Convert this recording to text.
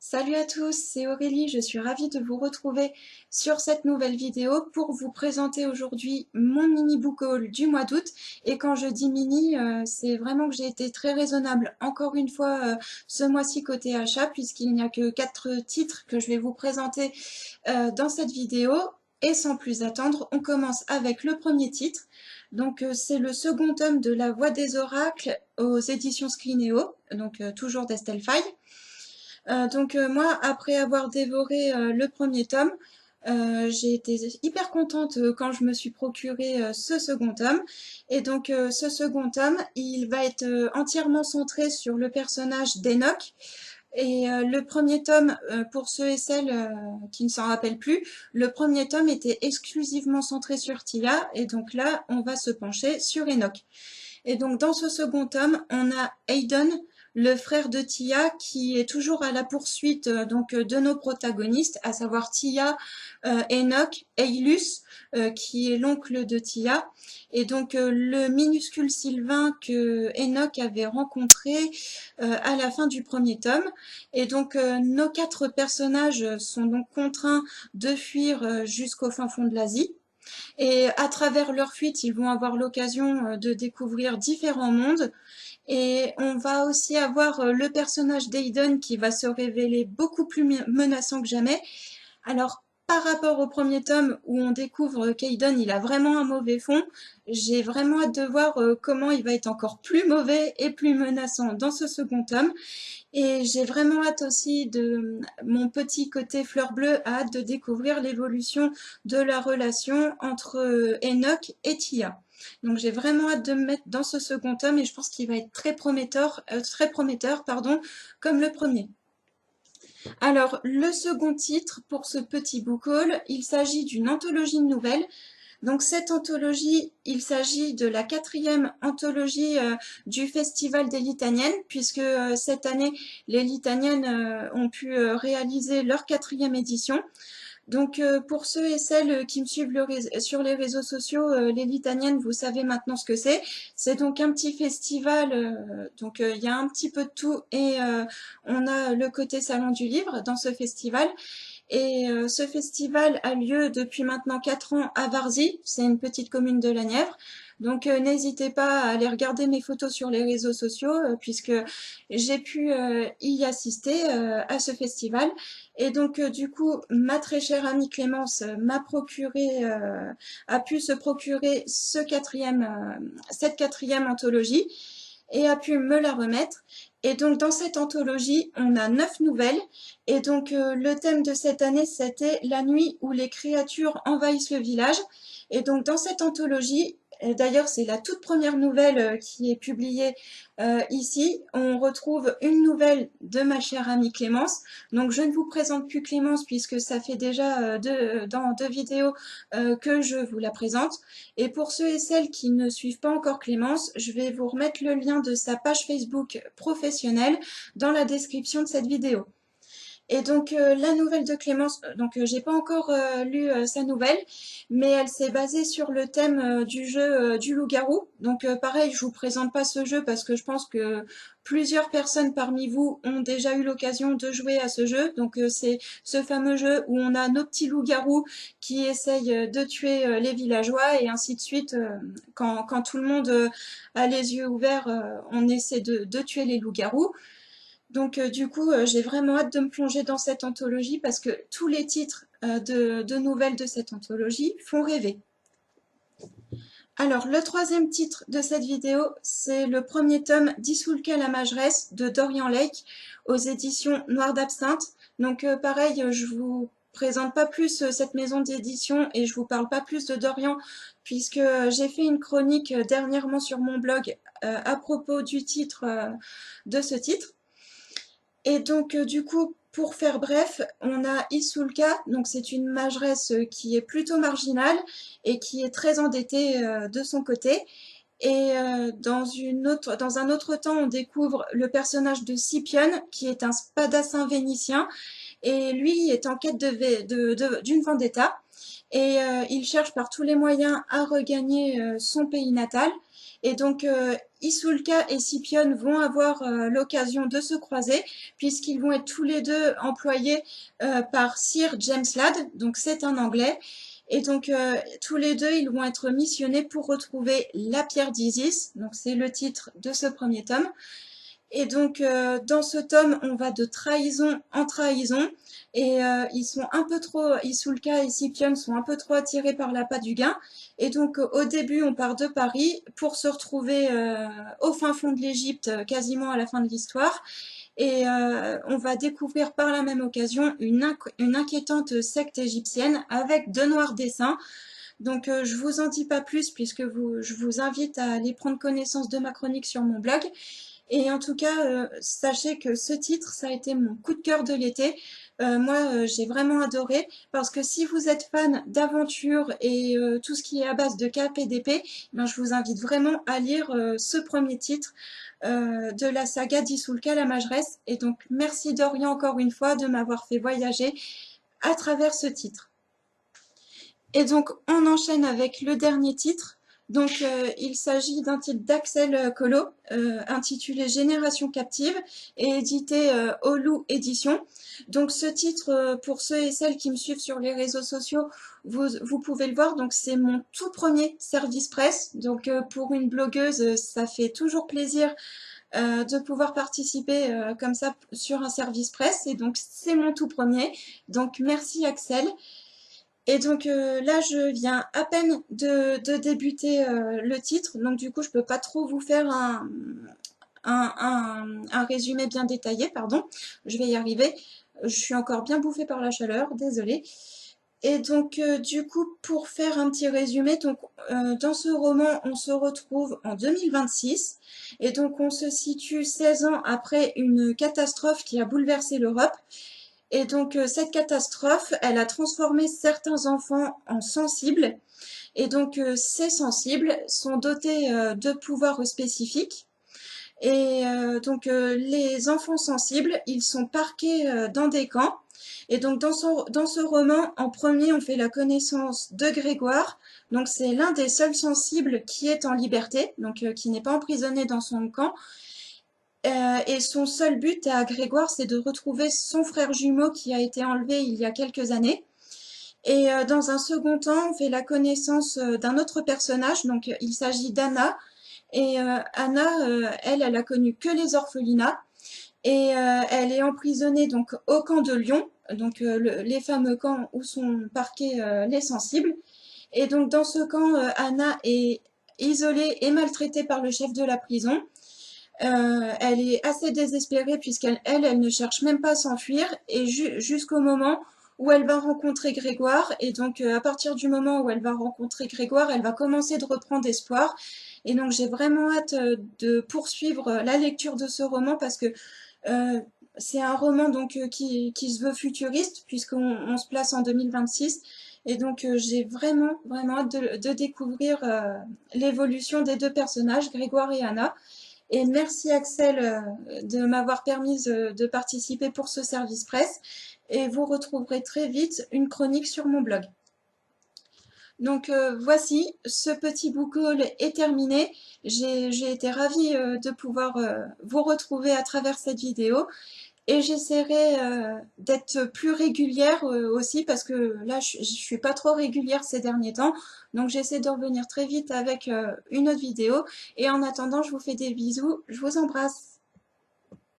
Salut à tous, c'est Aurélie, je suis ravie de vous retrouver sur cette nouvelle vidéo pour vous présenter aujourd'hui mon mini book haul du mois d'août. Et quand je dis mini, c'est vraiment que j'ai été très raisonnable encore une fois ce mois-ci côté achat, puisqu'il n'y a que 4 titres que je vais vous présenter dans cette vidéo. Et sans plus attendre, on commence avec le premier titre. Donc c'est le second tome de La Voix des Oracles aux éditions Scrineo, donc toujours d'Estelle Faye. Moi, après avoir dévoré le premier tome, j'ai été hyper contente quand je me suis procuré ce second tome. Et donc ce second tome, il va être entièrement centré sur le personnage d'Enoch. Et le premier tome, pour ceux et celles qui ne s'en rappellent plus, le premier tome était exclusivement centré sur Tia. Et donc là, on va se pencher sur Enoch. Et donc dans ce second tome, on a Aiden, le frère de Tia, qui est toujours à la poursuite de nos protagonistes, à savoir Tia, Enoch, Eilus, qui est l'oncle de Tia, et donc le minuscule Sylvain que Enoch avait rencontré à la fin du premier tome. Et donc nos 4 personnages sont donc contraints de fuir jusqu'au fin fond de l'Asie. Et à travers leur fuite, ils vont avoir l'occasion de découvrir différents mondes. Et on va aussi avoir le personnage d'Aiden qui va se révéler beaucoup plus menaçant que jamais. Alors, par rapport au premier tome où on découvre qu'Aiden il a vraiment un mauvais fond, j'ai vraiment hâte de voir comment il va être encore plus mauvais et plus menaçant dans ce second tome. Et j'ai vraiment hâte aussi de mon petit côté fleur bleue, a hâte de découvrir l'évolution de la relation entre Enoch et Tia. Donc j'ai vraiment hâte de me mettre dans ce second tome et je pense qu'il va être très prometteur, comme le premier. Alors, le second titre pour ce petit book haul, il s'agit d'une anthologie de nouvelles. Donc cette anthologie, il s'agit de la 4e anthologie du Festival des Litaniennes, puisque cette année, les Litaniennes ont pu réaliser leur 4e édition. Donc pour ceux et celles qui me suivent sur les réseaux sociaux, les Litaniennes, vous savez maintenant ce que c'est. C'est donc un petit festival, il y a un petit peu de tout et on a le côté salon du livre dans ce festival. Et ce festival a lieu depuis maintenant 4 ans à Varzy, c'est une petite commune de la Nièvre. Donc n'hésitez pas à aller regarder mes photos sur les réseaux sociaux puisque j'ai pu y assister à ce festival. Et donc du coup, ma très chère amie Clémence a pu se procurer cette 4e anthologie et a pu me la remettre. Et donc dans cette anthologie, on a 9 nouvelles. Et donc le thème de cette année, c'était la nuit où les créatures envahissent le village. Et donc dans cette anthologie, d'ailleurs c'est la toute première nouvelle qui est publiée ici, on retrouve une nouvelle de ma chère amie Clémence. Donc je ne vous présente plus Clémence puisque ça fait déjà dans 2 vidéos que je vous la présente. Et pour ceux et celles qui ne suivent pas encore Clémence, je vais vous remettre le lien de sa page Facebook professionnelle dans la description de cette vidéo. Et donc la nouvelle de Clémence, j'ai pas encore lu sa nouvelle, mais elle s'est basée sur le thème du jeu du loup-garou. Donc pareil, je vous présente pas ce jeu parce que je pense que plusieurs personnes parmi vous ont déjà eu l'occasion de jouer à ce jeu. Donc c'est ce fameux jeu où on a nos petits loups-garous qui essayent de tuer les villageois et ainsi de suite. Quand tout le monde a les yeux ouverts, on essaie de tuer les loups-garous. Donc du coup, j'ai vraiment hâte de me plonger dans cette anthologie parce que tous les titres de nouvelles de cette anthologie font rêver. Alors, le 3e titre de cette vidéo, c'est le premier tome d'Isoulka la Mageresse de Dorian Lake aux éditions Noir d'Absinthe. Donc pareil, je vous présente pas plus cette maison d'édition et je vous parle pas plus de Dorian puisque j'ai fait une chronique dernièrement sur mon blog à propos du titre de ce titre. Et donc du coup, pour faire bref, on a Isoulka, donc c'est une mageresse qui est plutôt marginale et qui est très endettée de son côté. Et dans un autre temps, on découvre le personnage de Scipion, qui est un spadassin vénitien, et lui est en quête d'une vendetta. et il cherche par tous les moyens à regagner son pays natal. Et donc Isulka et Scipione vont avoir l'occasion de se croiser puisqu'ils vont être tous les deux employés par Sir James Ladd, donc c'est un Anglais. Et donc tous les deux, ils vont être missionnés pour retrouver la pierre d'Isis, donc c'est le titre de ce premier tome. Et donc, dans ce tome, on va de trahison en trahison. Et ils sont un peu trop, Isulka et Scipione sont un peu trop attirés par l'appât du gain. Et donc, au début, on part de Paris pour se retrouver au fin fond de l'Égypte, quasiment à la fin de l'histoire. Et on va découvrir par la même occasion une inquiétante secte égyptienne avec de noirs dessins. Donc, je vous en dis pas plus puisque je vous invite à aller prendre connaissance de ma chronique sur mon blog. Et en tout cas, sachez que ce titre, ça a été mon coup de cœur de l'été. Moi, j'ai vraiment adoré parce que si vous êtes fan d'aventure et tout ce qui est à base de cap et d'épée, ben, je vous invite vraiment à lire ce premier titre de la saga d'Isulka la Mageresse. Et donc, merci Dorian encore une fois de m'avoir fait voyager à travers ce titre. Et donc, on enchaîne avec le dernier titre. Donc, il s'agit d'un titre d'Axel Collot, intitulé Génération captive et édité au Loup Édition. Donc, ce titre, pour ceux et celles qui me suivent sur les réseaux sociaux, vous pouvez le voir. Donc, c'est mon tout premier service presse. Donc, pour une blogueuse, ça fait toujours plaisir de pouvoir participer comme ça sur un service presse. Et donc, c'est mon tout premier. Donc, merci Axel. Et donc là, je viens à peine de débuter le titre, donc du coup, je peux pas trop vous faire un résumé bien détaillé, pardon. Je vais y arriver. Je suis encore bien bouffée par la chaleur, désolée. Et donc, du coup, pour faire un petit résumé, donc, dans ce roman, on se retrouve en 2026, et donc on se situe 16 ans après une catastrophe qui a bouleversé l'Europe. Et donc, cette catastrophe, elle a transformé certains enfants en sensibles. Et donc, ces sensibles sont dotés de pouvoirs spécifiques. Et donc, les enfants sensibles, ils sont parqués dans des camps. Et donc, dans ce roman, en premier, on fait la connaissance de Grégoire. Donc, c'est l'un des seuls sensibles qui est en liberté, donc qui n'est pas emprisonné dans son camp. Et son seul but à Grégoire, c'est de retrouver son frère jumeau qui a été enlevé il y a quelques années. Et dans un second temps, on fait la connaissance d'un autre personnage, donc il s'agit d'Anna. Et Anna, elle a connu que les orphelinats. Et elle est emprisonnée donc au camp de Lyon, donc les fameux camps où sont parqués les sensibles. Et donc dans ce camp, Anna est isolée et maltraitée par le chef de la prison. Elle est assez désespérée puisqu'elle ne cherche même pas à s'enfuir et jusqu'au moment où elle va rencontrer Grégoire. Et donc à partir du moment où elle va rencontrer Grégoire, elle va commencer de reprendre espoir. Et donc j'ai vraiment hâte de poursuivre la lecture de ce roman parce que c'est un roman donc qui se veut futuriste puisqu'on se place en 2026. Et donc j'ai vraiment hâte de découvrir l'évolution des deux personnages, Grégoire et Anna. Et merci Axel de m'avoir permis de participer pour ce service presse. Et vous retrouverez très vite une chronique sur mon blog. Donc voici, ce petit book haul est terminé. J'ai été ravie de pouvoir vous retrouver à travers cette vidéo. Et j'essaierai d'être plus régulière aussi parce que là, je suis pas trop régulière ces derniers temps. Donc j'essaie de revenir très vite avec une autre vidéo. Et en attendant, je vous fais des bisous. Je vous embrasse.